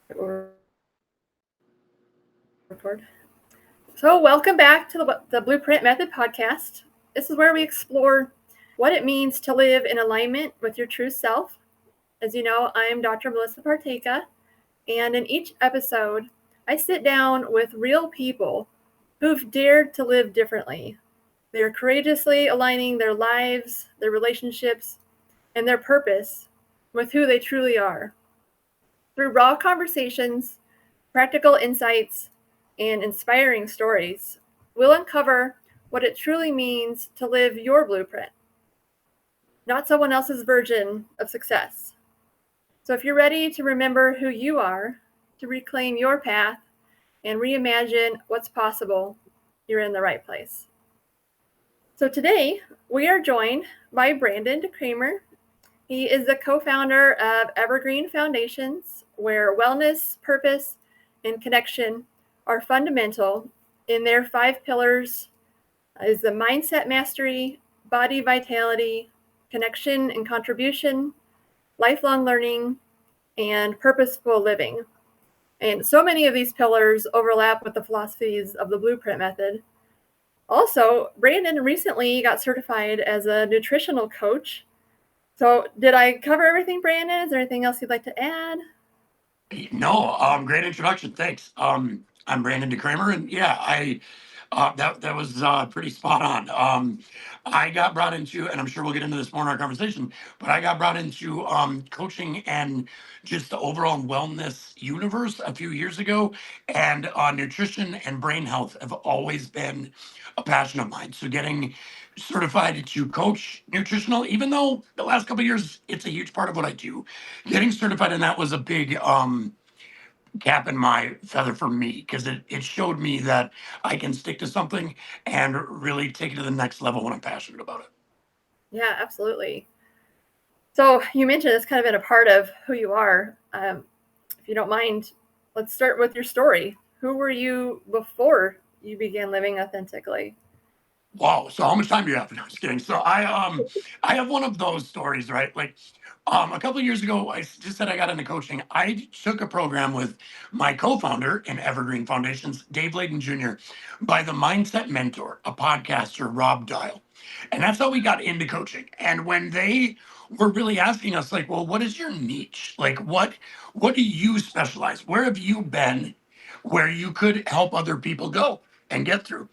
Record. So, welcome back to the Blueprint Method podcast. This is where we explore what it means to live in alignment with your true self. As you know, I am Dr. Melissa Parteka, and in each episode, I sit down with real people who've dared to live differently. They're courageously aligning their lives, their relationships, and their purpose with who they truly are. Through raw conversations, practical insights, and inspiring stories, we'll uncover what it truly means to live your blueprint, not someone else's version of success. So if you're ready to remember who you are, to reclaim your path, and reimagine what's possible, you're in the right place. So today, we are joined by Brandon Decremer. He is the co-founder of Evergreen Foundations, where wellness, purpose, and connection are fundamental. In their 5 pillars is the mindset mastery, body vitality, connection and contribution, lifelong learning, and purposeful living. And so many of these pillars overlap with the philosophies of the Blueprint Method. Also, Brandon recently got certified as a nutritional coach. So did I cover everything, Brandon? Is there anything else you'd like to add? No, great introduction. Thanks. I'm Brandon Decremer, and yeah, that was pretty spot on. I got brought into, and I'm sure we'll get into this more in our conversation, but I got brought into coaching and just the overall wellness universe a few years ago, and nutrition and brain health have always been a passion of mine. So getting certified to coach nutritional, even though the last couple of years it's a huge part of what I do, getting certified in that was a big cap in my feather for me because it showed me that I can stick to something and really take it to the next level when I'm passionate about it. Yeah, absolutely. So you mentioned it's kind of been a part of who you are. If you don't mind, let's start with your story. Who were you before you began living authentically? Wow. So how much time do you have? No, I'm just kidding. So I have one of those stories, right? Like a couple of years ago, I just said I got into coaching. I took a program with my co-founder in Evergreen Foundations, Dave Layden Jr., by the Mindset Mentor, a podcaster, Rob Dial. And that's how we got into coaching. And when they were really asking us, like, well, what is your niche? Like, what do you specialize? Where have you been where you could help other people go and get through?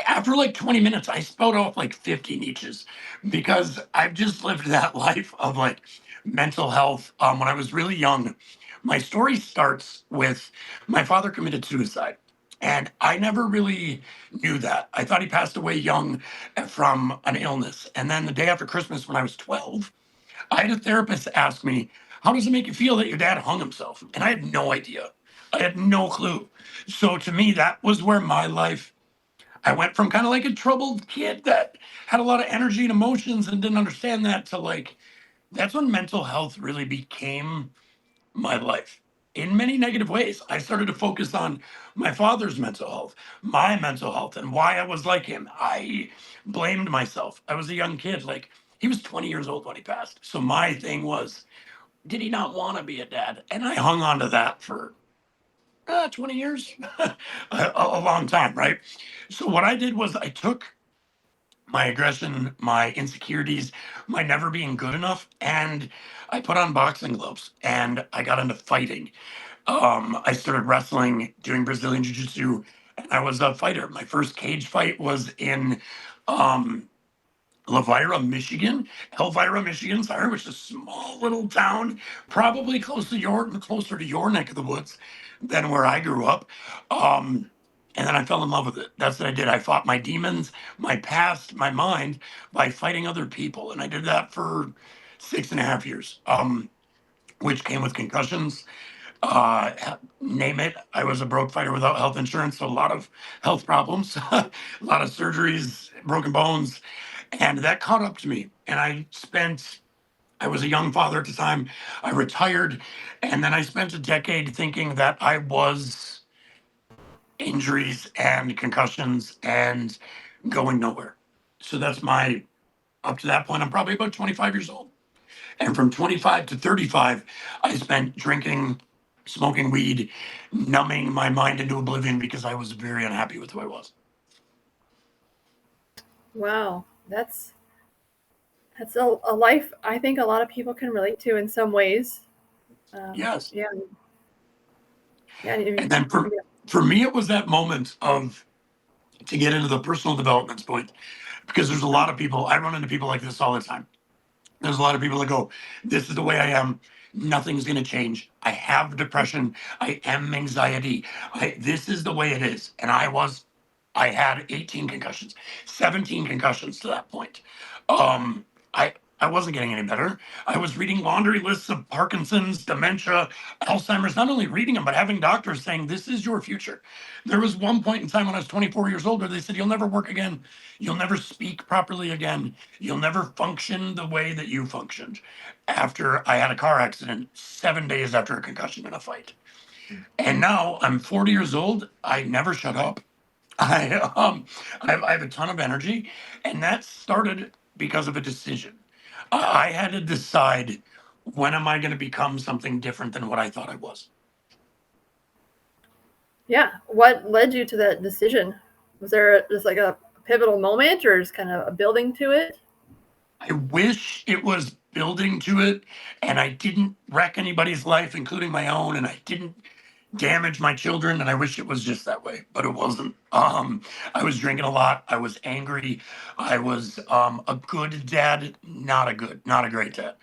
After like 20 minutes, I spout off like 50 niches because I've just lived that life of like mental health. When I was really young, my story starts with my father committed suicide. And I never really knew that. I thought he passed away young from an illness. And then the day after Christmas, when I was 12, I had a therapist ask me, how does it make you feel that your dad hung himself? And I had no idea. I had no clue. So to me, that was where my life, I went from kind of like a troubled kid that had a lot of energy and emotions and didn't understand that to like, that's when mental health really became my life in many negative ways. I started to focus on my father's mental health, my mental health, and why I was like him. I blamed myself. I was a young kid. Like, he was 20 years old when he passed. So my thing was, did he not want to be a dad? And I hung on to that for 20 years, a long time, right? So what I did was I took my aggression, my insecurities, my never being good enough, and I put on boxing gloves and I got into fighting. I started wrestling, doing Brazilian Jiu Jitsu, and I was a fighter. My first cage fight was in um, Elvira, Michigan, sorry, which is a small little town, probably closer to your neck of the woods than where I grew up. And then I fell in love with it. That's what I did. I fought my demons, my past, my mind by fighting other people. And I did that for 6.5 years, which came with concussions. Name it. I was a broke fighter without health insurance, so a lot of health problems, a lot of surgeries, broken bones, and that caught up to me. And I was a young father at the time. I retired, and then I spent a decade thinking that I was injuries and concussions and going nowhere. So that's my, up to that point, I'm probably about 25 years old. And from 25 to 35, I spent drinking, smoking weed, numbing my mind into oblivion because I was very unhappy with who I was. Wow, that's a life I think a lot of people can relate to in some ways. Yes. Yeah, yeah, And then for me, it was that moment of to get into the personal development point, because there's a lot of people, I run into people like this all the time. There's a lot of people that go, this is the way I am. Nothing's going to change. I have depression. I am anxiety. This is the way it is. And I had 18 concussions, 17 concussions to that point. Um, I wasn't getting any better. I was reading laundry lists of Parkinson's, dementia, Alzheimer's, not only reading them, but having doctors saying, this is your future. There was one point in time when I was 24 years old where they said, you'll never work again. You'll never speak properly again. You'll never function the way that you functioned. After I had a car accident 7 days after a concussion in a fight. And now I'm 40 years old. I never shut up. I have a ton of energy, and that started because of a decision. I had to decide, when am I going to become something different than what I thought I was. yeah. What led you to that decision? Was there just like a pivotal moment, or just kind of a building to it? I wish it was building to it, and I didn't wreck anybody's life, including my own, and I didn't damage my children, and I wish it was just that way, but it wasn't. I was drinking a lot. I was angry. I was a good dad, not a great dad.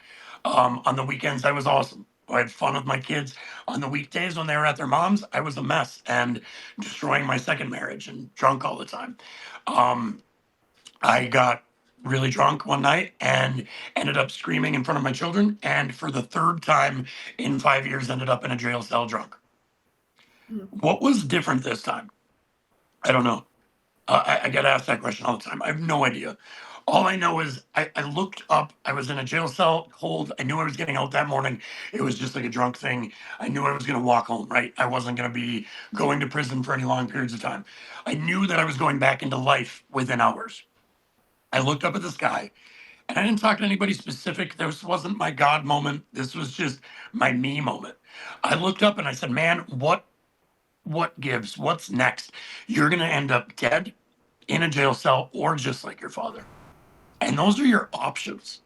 On the weekends, I was awesome. I had fun with my kids. On the weekdays when they were at their mom's, I was a mess and destroying my second marriage and drunk all the time. Um, I got really drunk one night and ended up screaming in front of my children, and for the third time in 5 years, ended up in a jail cell drunk. Mm. What was different this time? I don't know. I get asked that question all the time. I have no idea. All I know is I looked up. I was in a jail cell, cold. I knew I was getting out that morning. It was just like a drunk thing. I knew I was going to walk home, right? I wasn't going to be going to prison for any long periods of time. I knew that I was going back into life within hours. I looked up at the sky, and I didn't talk to anybody specific. This wasn't my God moment. This was just my me moment. I looked up and I said, man, what gives? What's next? You're going to end up dead, in a jail cell, or just like your father. And those are your options.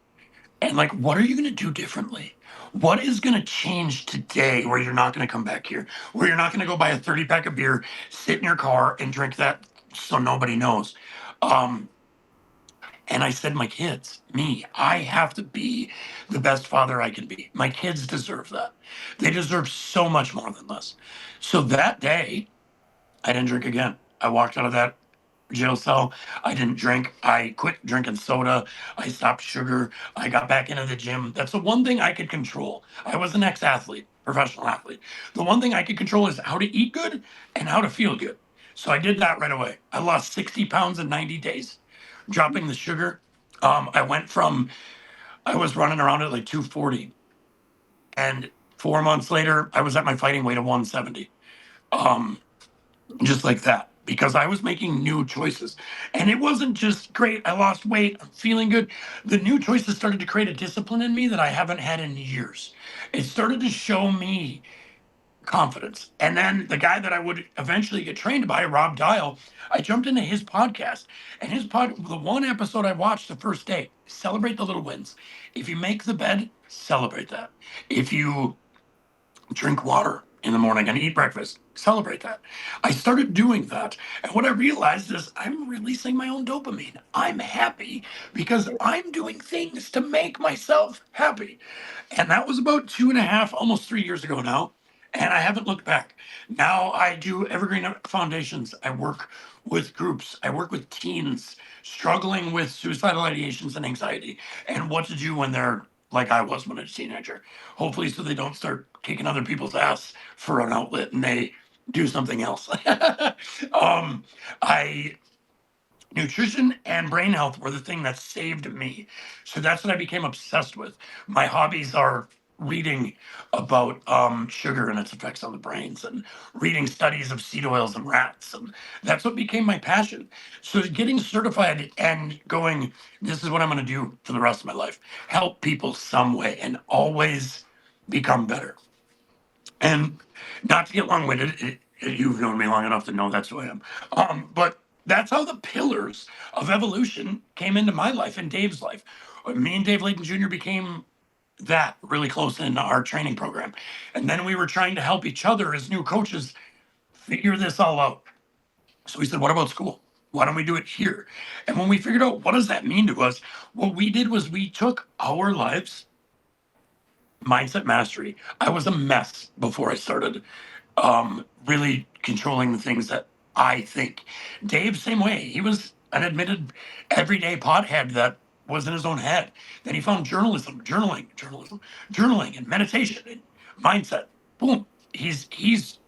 And like, what are you going to do differently? What is going to change today where you're not going to come back here, where you're not going to go buy a 30 pack of beer, sit in your car and drink that so nobody knows? Um, and I said, my kids, me, I have to be the best father I can be. My kids deserve that. They deserve so much more than this. So that day, I didn't drink again. I walked out of that jail cell. I didn't drink. I quit drinking soda. I stopped sugar. I got back into the gym. That's the one thing I could control. I was an ex-athlete, professional athlete. The one thing I could control is how to eat good and how to feel good. So I did that right away. I lost 60 pounds in 90 days, dropping the sugar. I went from, I was running around at like 240. And 4 months later, I was at my fighting weight of 170. Um, just like that, because I was making new choices. And it wasn't just great. I lost weight. I'm feeling good. The new choices started to create a discipline in me that I haven't had in years. It started to show me confidence. And then the guy that I would eventually get trained by, Rob Dial, I jumped into his podcast, and the one episode I watched the first day, celebrate the little wins. If you make the bed, celebrate that. If you drink water in the morning and eat breakfast, celebrate that. I started doing that. And what I realized is I'm releasing my own dopamine. I'm happy because I'm doing things to make myself happy. And that was about 2.5, almost 3 years ago now. And I haven't looked back. Now I do Evergreen Foundations. I work with groups. I work with teens struggling with suicidal ideations and anxiety, and what to do when they're like I was when I was a teenager. Hopefully, so they don't start kicking other people's ass for an outlet and they do something else. I Nutrition and brain health were the thing that saved me. So that's what I became obsessed with. My hobbies are reading about sugar and its effects on the brains, and reading studies of seed oils and rats. And that's what became my passion. So getting certified and going, this is what I'm going to do for the rest of my life, help people some way and always become better. And not to get long-winded, you've known me long enough to know that's who I am. But that's how the pillars of evolution came into my life and Dave's life. Me and Dave Layton Jr. became that really close in our training program. And then we were trying to help each other as new coaches figure this all out. So we said, what about school? Why don't we do it here? And when we figured out what does that mean to us, what we did was we took our lives, mindset mastery. I was a mess before I started really controlling the things that I think. Dave, same way. He was an admitted everyday pothead that was in his own head. Then he found journaling, and meditation and mindset. Boom, he's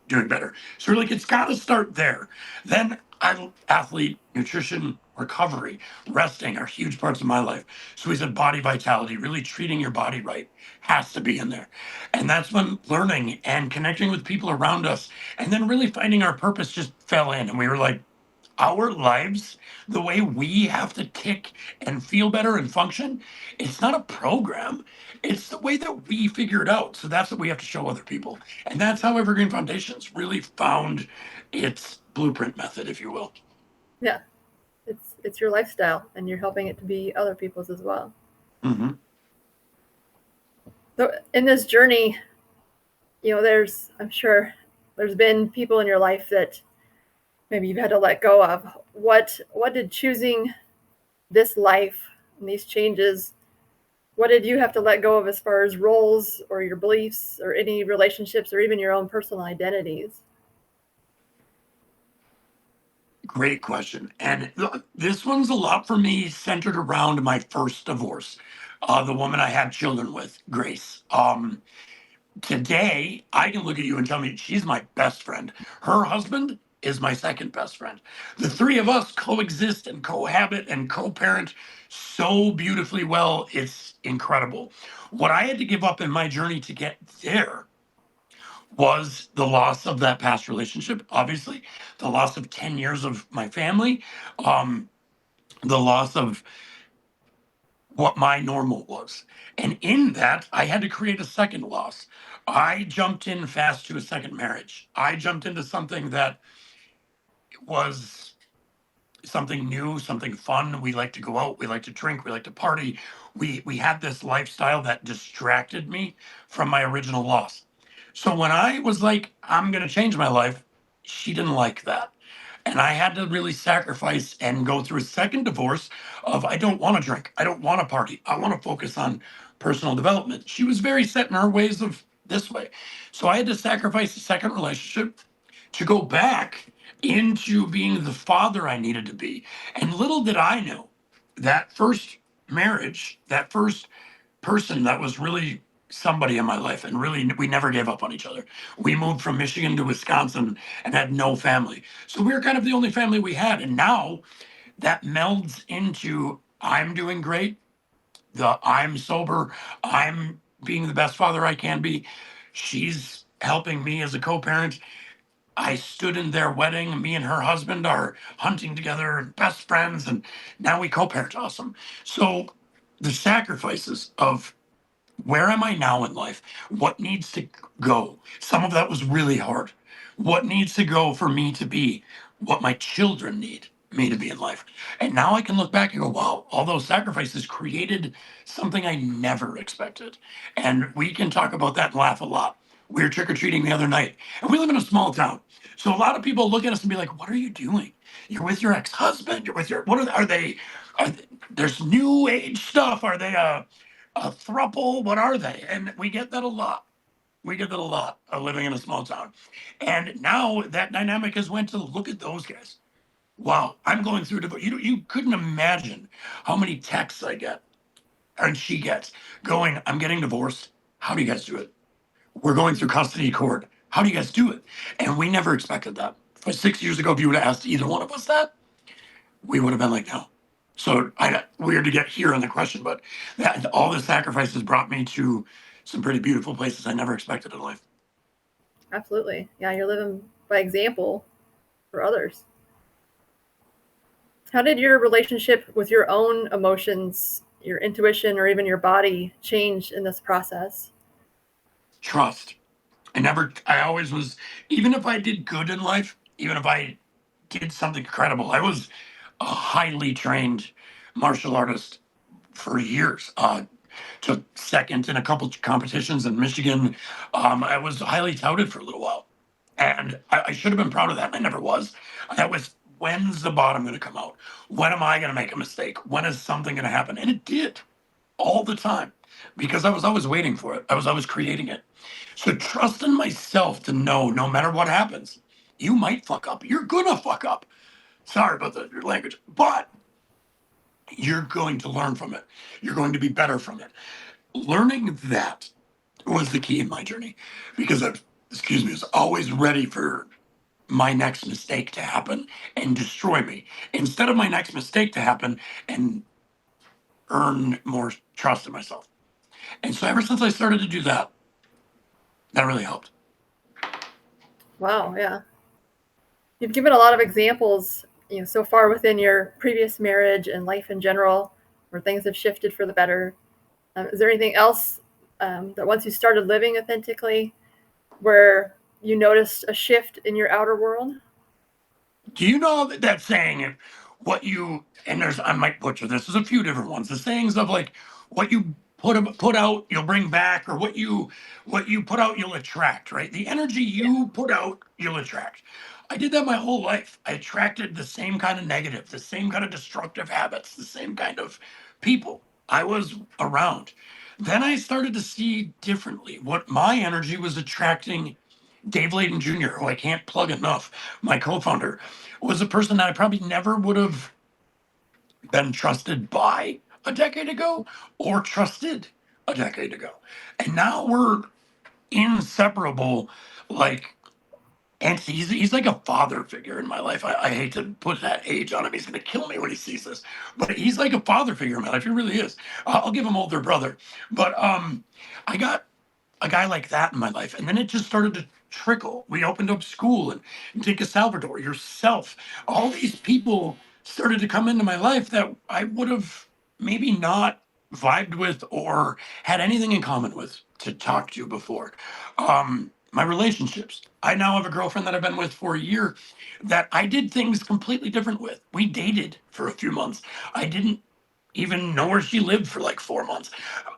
doing better. So we're like, it's got to start there. Then athlete, nutrition, recovery, resting are huge parts of my life. So we said body vitality, really treating your body right, has to be in there. And that's when learning and connecting with people around us and then really finding our purpose just fell in. And we were like, our lives, the way we have to tick and feel better and function, it's not a program. It's the way that we figure it out. So that's what we have to show other people. And that's how Evergreen Foundations really found its blueprint method, if you will. Yeah. It's your lifestyle, and you're helping it to be other people's as well. Mm-hmm. So in this journey, I'm sure there's been people in your life that maybe you've had to let go of. What did choosing this life and these changes, what did you have to let go of as far as roles or your beliefs or any relationships or even your own personal identities? Great question. And this one's a lot for me centered around my first divorce. The woman I had children with, Grace. Today, I can look at you and tell me she's my best friend. Her husband is my second best friend. The three of us coexist and cohabit and co-parent so beautifully well. It's incredible. What I had to give up in my journey to get there was the loss of that past relationship, obviously, the loss of 10 years of my family, the loss of what my normal was. And in that, I had to create a second loss. I jumped in fast to a second marriage. I jumped into something that was something new, something fun. We like to go out, we like to drink, we like to party. We had this lifestyle that distracted me from my original loss. So when I was like, I'm going to change my life, she didn't like that. And I had to really sacrifice and go through a second divorce of I don't want to drink. I don't want to party. I want to focus on personal development. She was very set in her ways of this way. So I had to sacrifice a second relationship to go back into being the father I needed to be. And little did I know that first marriage, that first person that was really somebody in my life, and really we never gave up on each other. We moved from Michigan to Wisconsin and had no family. So we were kind of the only family we had. And now that melds into I'm doing great, the I'm sober, I'm being the best father I can be. She's helping me as a co-parent. I stood in their wedding. Me and her husband are hunting together and best friends, and now we co-parent awesome. So the sacrifices of where am I now in life? What needs to go? Some of that was really hard. What needs to go for me to be what my children need me to be in life? And now I can look back and go, wow, all those sacrifices created something I never expected. And we can talk about that and laugh a lot. We were trick or treating the other night, and we live in a small town. So a lot of people look at us and be like, what are you doing? You're with your ex-husband. You're with your, what are they, there's new age stuff. Are they a thruple? What are they? And we get that a lot. We get that a lot living in a small town. And now that dynamic has went to look at those guys. Wow, I'm going through divorce. You couldn't imagine how many texts I get and she gets going, I'm getting divorced. How do you guys do it? We're going through custody court. How do you guys do it? And we never expected that. 6 years ago, if you would have asked either one of us that, we would have been like, no. So weird to get here on the question, but all the sacrifices brought me to some pretty beautiful places I never expected in life. Absolutely. Yeah, you're living by example for others. How did your relationship with your own emotions, your intuition, or even your body change in this process? Trust. I always was, even if I did good in life, even if I did something incredible, I was a highly trained martial artist for years. Took second in a couple competitions in Michigan. I was highly touted for a little while, and I should have been proud of that. And I never was. That was, when's the bottom going to come out? When am I going to make a mistake? When is something going to happen? And it did all the time because I was always waiting for it. I was always creating it. So trust in myself to know no matter what happens, you might fuck up. You're going to fuck up. Sorry about your language, but you're going to learn from it. You're going to be better from it. Learning that was the key in my journey because I was always ready for my next mistake to happen and destroy me instead of my next mistake to happen and earn more trust in myself. And so ever since I started to do that, that really helped. Wow, yeah. You've given a lot of examples, so far within your previous marriage and life in general, where things have shifted for the better. Is there anything else that once you started living authentically, where you noticed a shift in your outer world? Do you know that saying, what you, and I might butcher this, there's a few different ones. The sayings of like, what you put out, you'll bring back, or what you put out, you'll attract, right? The energy you put out, you'll attract. I did that my whole life. I attracted the same kind of negative, the same kind of destructive habits, the same kind of people I was around. Then I started to see differently what my energy was attracting. Dave Layden Jr., who I can't plug enough, my co-founder, was a person that I probably never would have been trusted by a decade ago or trusted a decade ago. And now we're inseparable, like, and he's like a father figure in my life. I hate to put that age on him. He's going to kill me when he sees this. But he's like a father figure in my life. He really is. I'll give him older brother. But I got a guy like that in my life. And then it just started to trickle. We opened up school and Dinka Salvador, yourself. All these people started to come into my life that I would have maybe not vibed with or had anything in common with to talk to before. My relationships. I now have a girlfriend that I've been with for a year that I did things completely different with. We dated for a few months. I didn't even know where she lived for like 4 months.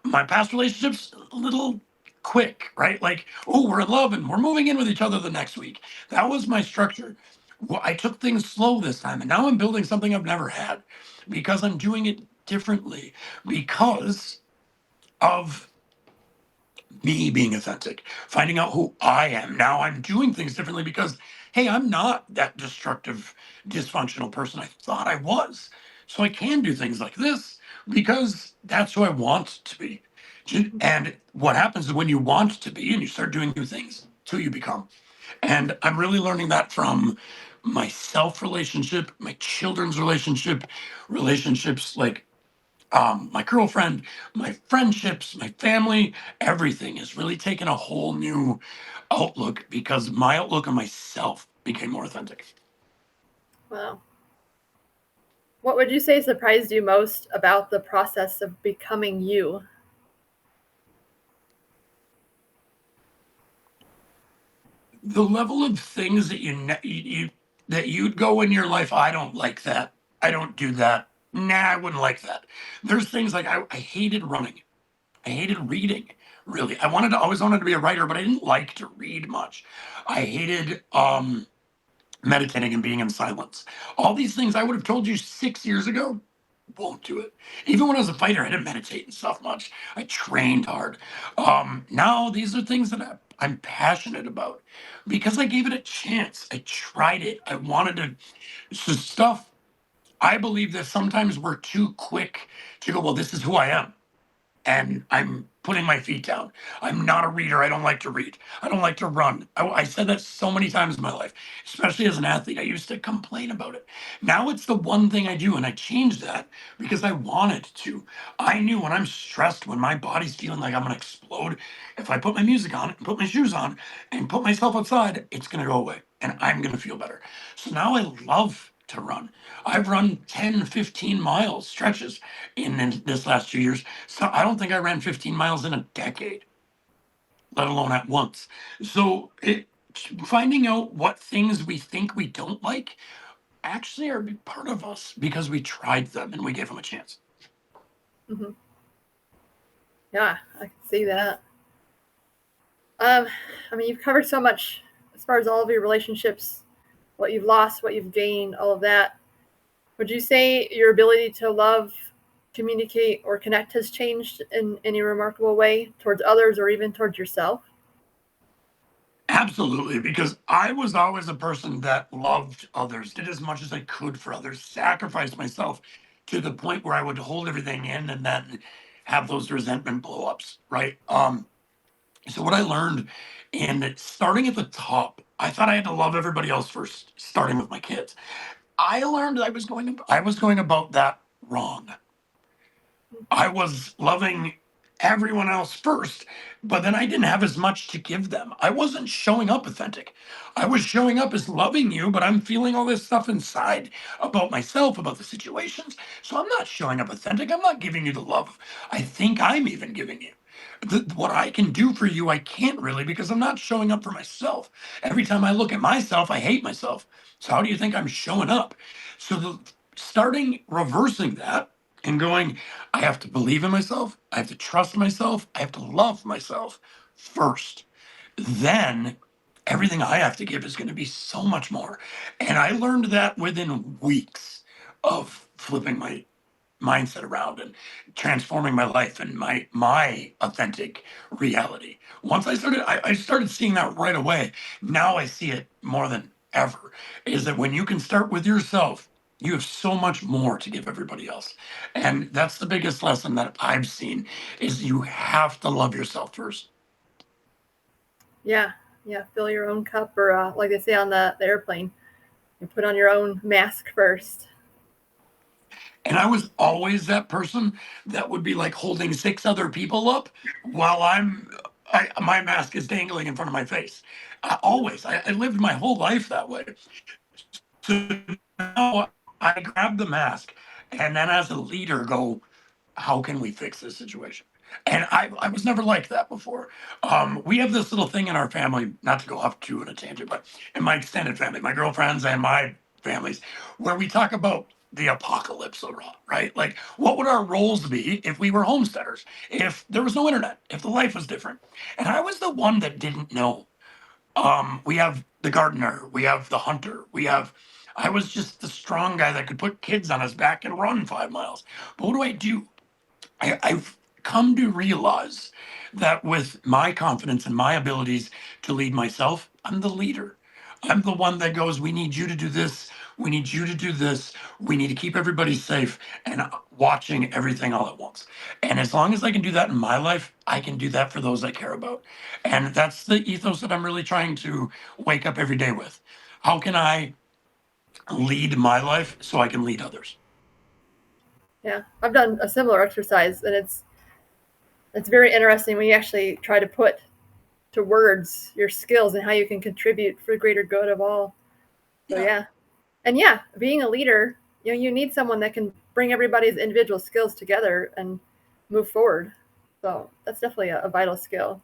My past relationships, a little quick, right? Like, oh, we're in love and we're moving in with each other the next week. That was my structure. Well, I took things slow this time, and now I'm building something I've never had because I'm doing it differently because of me being authentic, finding out who I am. Now I'm doing things differently because, hey, I'm not that destructive, dysfunctional person I thought I was. So I can do things like this because that's who I want to be. And what happens is when you want to be and you start doing new things, it's who you become. And I'm really learning that from my self relationship, my children's relationship, relationships like my girlfriend, my friendships, my family, everything has really taken a whole new outlook because my outlook on myself became more authentic. Wow. What would you say surprised you most about the process of becoming you? The level of things that that you'd go in your life, I don't like that. I don't do that. Nah, I wouldn't like that. There's things like I hated running. I hated reading, really. Always wanted to be a writer, but I didn't like to read much. I hated meditating and being in silence. All these things I would have told you 6 years ago, won't do it. Even when I was a fighter, I didn't meditate and stuff much. I trained hard. Now these are things that I'm passionate about because I gave it a chance. I tried it. I wanted to. So stuff. I believe that sometimes we're too quick to go, well, this is who I am, and I'm putting my feet down. I'm not a reader. I don't like to read. I don't like to run. I said that so many times in my life, especially as an athlete. I used to complain about it. Now it's the one thing I do, and I changed that because I wanted to. I knew when I'm stressed, when my body's feeling like I'm going to explode, if I put my music on and put my shoes on and put myself outside, it's going to go away and I'm going to feel better. So now I love to run. I've run 10, 15 miles stretches in this last 2 years. So I don't think I ran 15 miles in a decade. let alone at once. So finding out what things we think we don't like actually are part of us because we tried them and we gave them a chance. Mm-hmm. Yeah, I can see that. I mean, you've covered so much as far as all of your relationships, what you've lost, what you've gained, all of that. Would you say your ability to love, communicate, or connect has changed in any remarkable way towards others or even towards yourself? Absolutely, because I was always a person that loved others, did as much as I could for others, sacrificed myself to the point where I would hold everything in and then have those resentment blow ups, right? So what I learned, and starting at the top, I thought I had to love everybody else first, starting with my kids. I learned I was going about that wrong. I was loving everyone else first, but then I didn't have as much to give them. I wasn't showing up authentic. I was showing up as loving you, but I'm feeling all this stuff inside about myself, about the situations. So I'm not showing up authentic. I'm not giving you the love I think I'm even giving you. What I can do for you, I can't really because I'm not showing up for myself. Every time I look at myself, I hate myself. So how do you think I'm showing up? So starting reversing that and going, I have to believe in myself. I have to trust myself. I have to love myself first. Then everything I have to give is going to be so much more. And I learned that within weeks of flipping my mindset around and transforming my life and my authentic reality. Once I started seeing that right away. Now I see it more than ever. Is that when you can start with yourself, you have so much more to give everybody else. And that's the biggest lesson that I've seen is you have to love yourself first. Yeah, yeah. Fill your own cup, or like they say on the airplane, you put on your own mask first. And I was always that person that would be like holding six other people up while my mask is dangling in front of my face. I lived my whole life that way. So now I grab the mask and then as a leader go, how can we fix this situation? And I was never like that before. We have this little thing in our family, not to go off too in a tangent, but in my extended family, my girlfriends and my families, where we talk about the apocalypse, right? Like, what would our roles be if we were homesteaders, if there was no internet, if the life was different? And I was the one that didn't know. We have the gardener, we have the hunter, I was just the strong guy that could put kids on his back and run 5 miles. But what do I do? I've come to realize that with my confidence and my abilities to lead myself, I'm the leader. I'm the one that goes, we need you to do this. We need you to do this. We need to keep everybody safe and watching everything all at once. And as long as I can do that in my life, I can do that for those I care about. And that's the ethos that I'm really trying to wake up every day with. How can I lead my life so I can lead others? Yeah, I've done a similar exercise, and it's very interesting when you actually try to put to words your skills and how you can contribute for the greater good of all. So Yeah. yeah, and yeah, being a leader, you need someone that can bring everybody's individual skills together and move forward. So that's definitely a vital skill.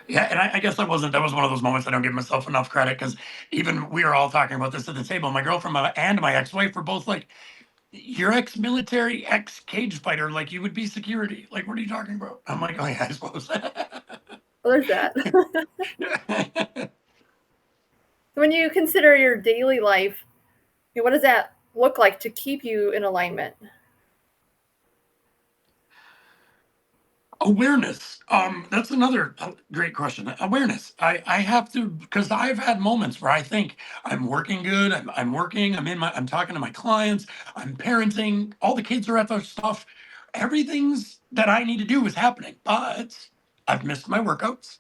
Yeah, and I guess that was one of those moments I don't give myself enough credit because even we were all talking about this at the table. My girlfriend and my ex-wife were both like, "You're ex-military, ex-cage fighter, like you would be security. Like, what are you talking about?" I'm like, "Oh yeah, I suppose." Well, there's that. So when you consider your daily life, what does that look like to keep you in alignment? Awareness. That's another great question. Awareness. I have to because I've had moments where I think I'm working good. I'm working. I'm talking to my clients. I'm parenting. All the kids are at their stuff. Everything's that I need to do is happening, but I've missed my workouts.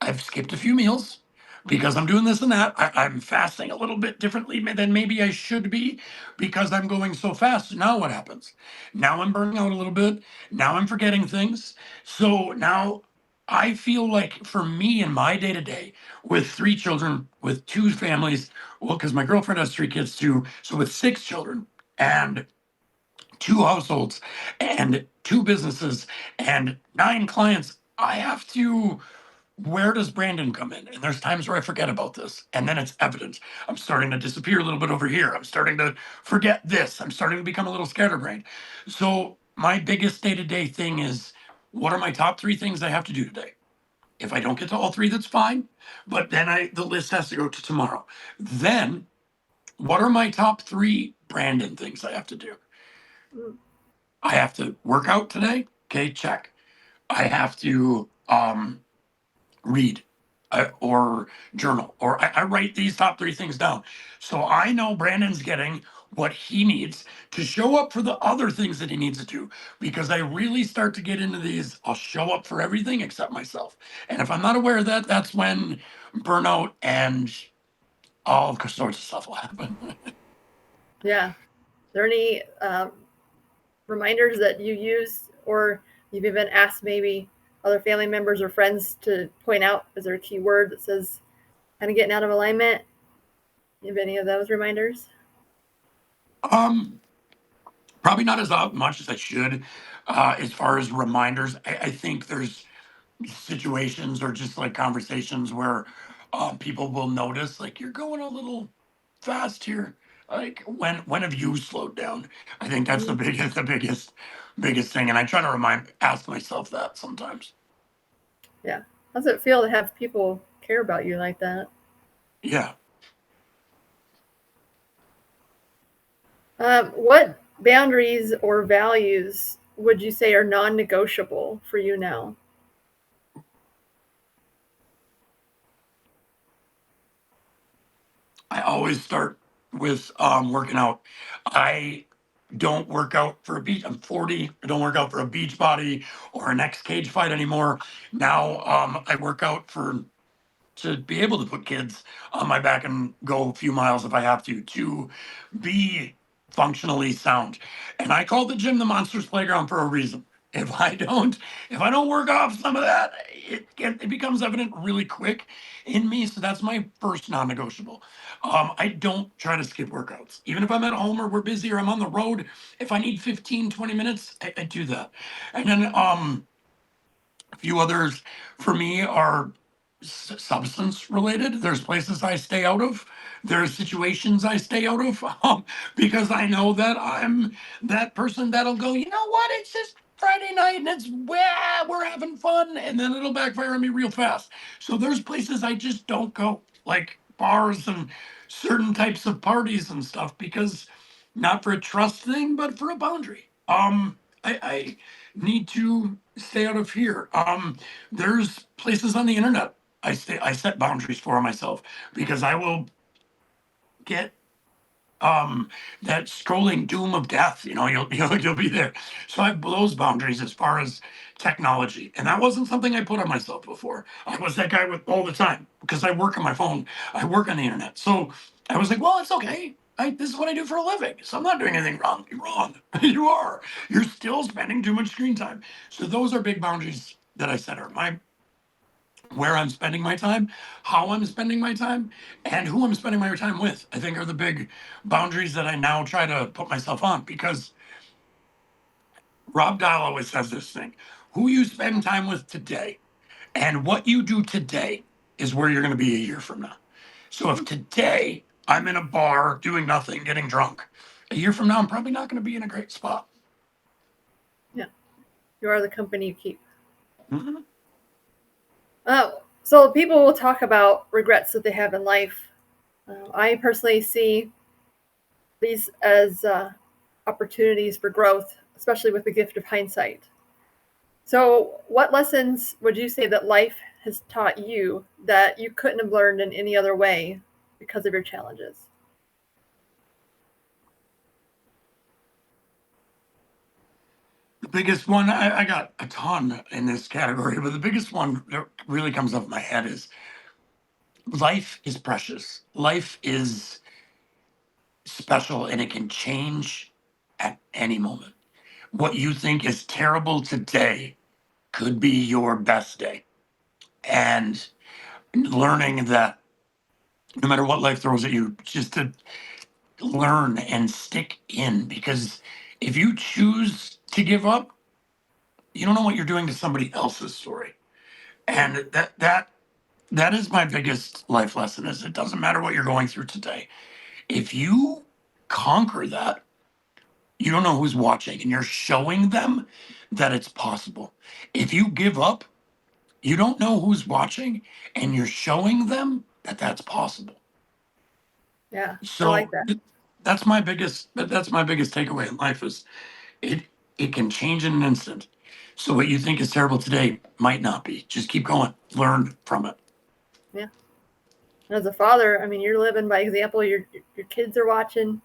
I've skipped a few meals because I'm doing this and that. I'm fasting a little bit differently than maybe I should be because I'm going so fast. Now what happens? Now I'm burning out a little bit. Now I'm forgetting things. So now I feel like for me in my day to day with three children, with two families, well, because my girlfriend has three kids too. So with six children and two households and two businesses and nine clients, I have to where does Brandon come in? And there's times where I forget about this, and then it's evident. I'm starting to disappear a little bit over here. I'm starting to forget this. I'm starting to become a little scatterbrained. So my biggest day-to-day thing is, what are my top 3 things I have to do today? If I don't get to all 3, that's fine. But then the list has to go to tomorrow. Then, what are my top 3 Brandon things I have to do? Mm. I have to work out today. Okay, check. I have to read or journal, or I write these top 3 things down. So I know Brandon's getting what he needs to show up for the other things that he needs to do, because I really start to get into these, I'll show up for everything except myself. And if I'm not aware of that, that's when burnout and all sorts of stuff will happen. Yeah. Are there any reminders that you use, or you've even asked maybe other family members or friends to point out? Is there a key word that says kind of getting out of alignment? You have any of those reminders? um Probably not as much as I should. As far as reminders, I think there's situations or just like conversations where people will notice, like, you're going a little fast here. Like, when have you slowed down? I think that's the Mm. biggest thing, and I try to ask myself that sometimes. Yeah. How's it feel to have people care about you like that? Yeah. What boundaries or values would you say are non-negotiable for you now? I always start with working out. I don't work out for a beach. I'm 40. I don't work out for a beach body or an X cage fight anymore. Now I work out to be able to put kids on my back and go a few miles if I have to be functionally sound. And I call the gym the monsters playground for a reason. If I don't work off some of that, it becomes evident really quick in me. So that's my first non-negotiable. I don't try to skip workouts. Even if I'm at home or we're busy or I'm on the road, if I need 15, 20 minutes, I do that. And then a few others for me are substance related. There's places I stay out of. There's situations I stay out of, because I know that I'm that person that'll go, you know what? It's just Friday night and we're having fun, and then it'll backfire on me real fast. So there's places I just don't go, like bars and certain types of parties and stuff, because not for a trust thing, but for a boundary. I need to stay out of here. There's places on the internet I set boundaries for myself, because I will get that scrolling doom of death. You'll be there. So I have those boundaries as far as technology, and that wasn't something I put on myself before. I was that guy with all the time, because I work on my phone, I work on the internet. So I was like, well, it's okay. This is what I do for a living, so I'm not doing anything wrong. You're wrong. You are. You're still spending too much screen time. So those are big boundaries that I set. Are my where I'm spending my time, how I'm spending my time, and who I'm spending my time with, I think, are the big boundaries that I now try to put myself on. Because Rob Dial always says this thing: who you spend time with today and what you do today is where you're going to be a year from now. So if today I'm in a bar doing nothing, getting drunk, a year from now, I'm probably not going to be in a great spot. Yeah. You are the company you keep. Mhm. So people will talk about regrets that they have in life. I personally see these as opportunities for growth, especially with the gift of hindsight. So, what lessons would you say that life has taught you that you couldn't have learned in any other way because of your challenges? The biggest one, I got a ton in this category, but the biggest one that really comes up in my head is life is precious. Life is special, and it can change at any moment. What you think is terrible today could be your best day. And learning that no matter what life throws at you, just to learn and stick in, because if you choose to give up, you don't know what you're doing to somebody else's story. And that is my biggest life lesson is it doesn't matter what you're going through today. If you conquer that, you don't know who's watching and you're showing them that it's possible. If you give up, you don't know who's watching and you're showing them that that's possible. Yeah, I like So that. that's my biggest takeaway in life is it it can change in an instant. So what you think is terrible today might not be. Just keep going. Learn from it. Yeah. As a father, I mean, you're living by example. Your kids are watching.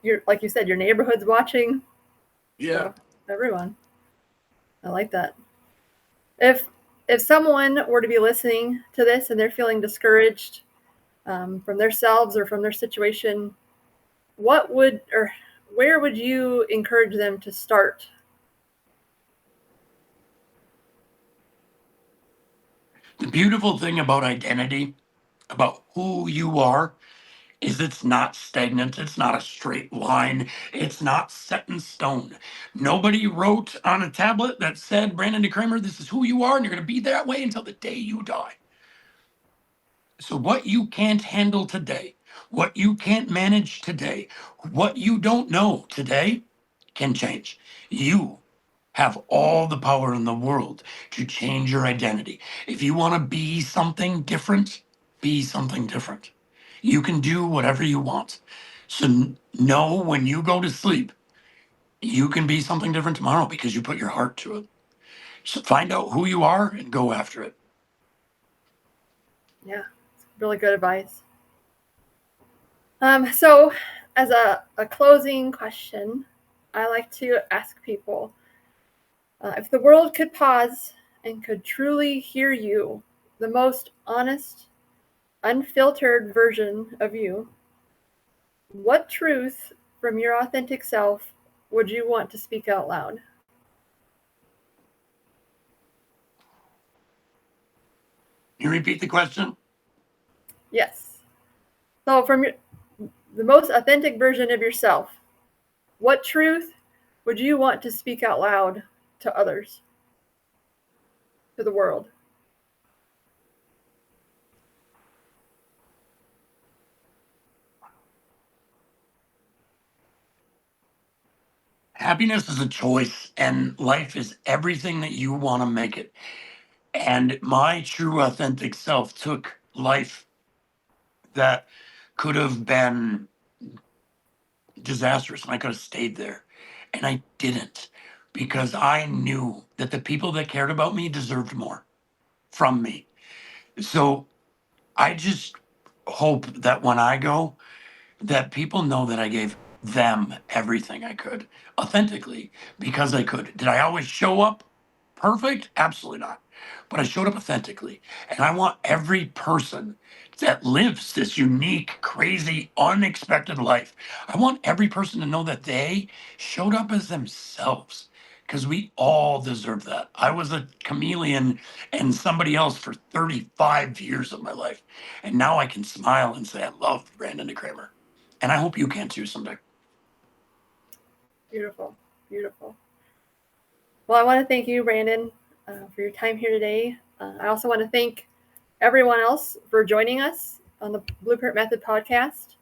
You're like you said, your neighborhood's watching. Yeah. So everyone, I like that. If if someone were to be listening to this and they're feeling discouraged from themselves or from their situation, what would or where would you encourage them to start? The beautiful thing about identity, about who you are, is it's not stagnant. It's not a straight line. It's not set in stone. Nobody wrote on a tablet that said, Brandon Decremer, this is who you are, and you're going to be that way until the day you die. So, what you can't handle today, what you can't manage today, what you don't know today can change. You have all the power in the world to change your identity. If you want to be something different, be something different. You can do whatever you want. So know when you go to sleep, you can be something different tomorrow because you put your heart to it. So find out who you are and go after it. Yeah, really good advice. So, as a closing question, I like to ask people if the world could pause and could truly hear you, the most honest, unfiltered version of you, what truth from your authentic self would you want to speak out loud? You repeat the question? Yes. So, the most authentic version of yourself, what truth would you want to speak out loud to others, to the world? Happiness is a choice, and life is everything that you want to make it. And my true authentic self took life that could have been disastrous and I could have stayed there. And I didn't because I knew that the people that cared about me deserved more from me. So I just hope that when I go, that people know that I gave them everything I could authentically because I could. Did I always show up perfect? Absolutely not. But I showed up authentically. And I want every person that lives this unique, crazy, unexpected life, I want every person to know that they showed up as themselves because we all deserve that. I was a chameleon and somebody else for 35 years of my life. And now I can smile and say, I love Brandon Decremer. And I hope you can too someday. Beautiful, beautiful. Well, I want to thank you, Brandon, for your time here today. I also want to thank everyone else for joining us on the Blueprint Method podcast.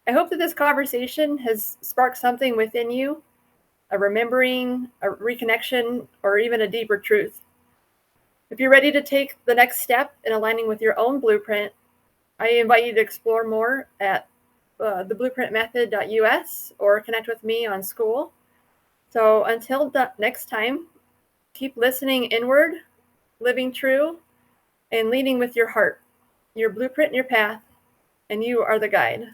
I hope that this conversation has sparked something within you, a remembering, a reconnection, or even a deeper truth. If you're ready to take the next step in aligning with your own blueprint, I invite you to explore more at theblueprintmethod.us or connect with me on School. So until next time, keep listening inward, living true, and leading with your heart. Your blueprint and your path, and you are the guide.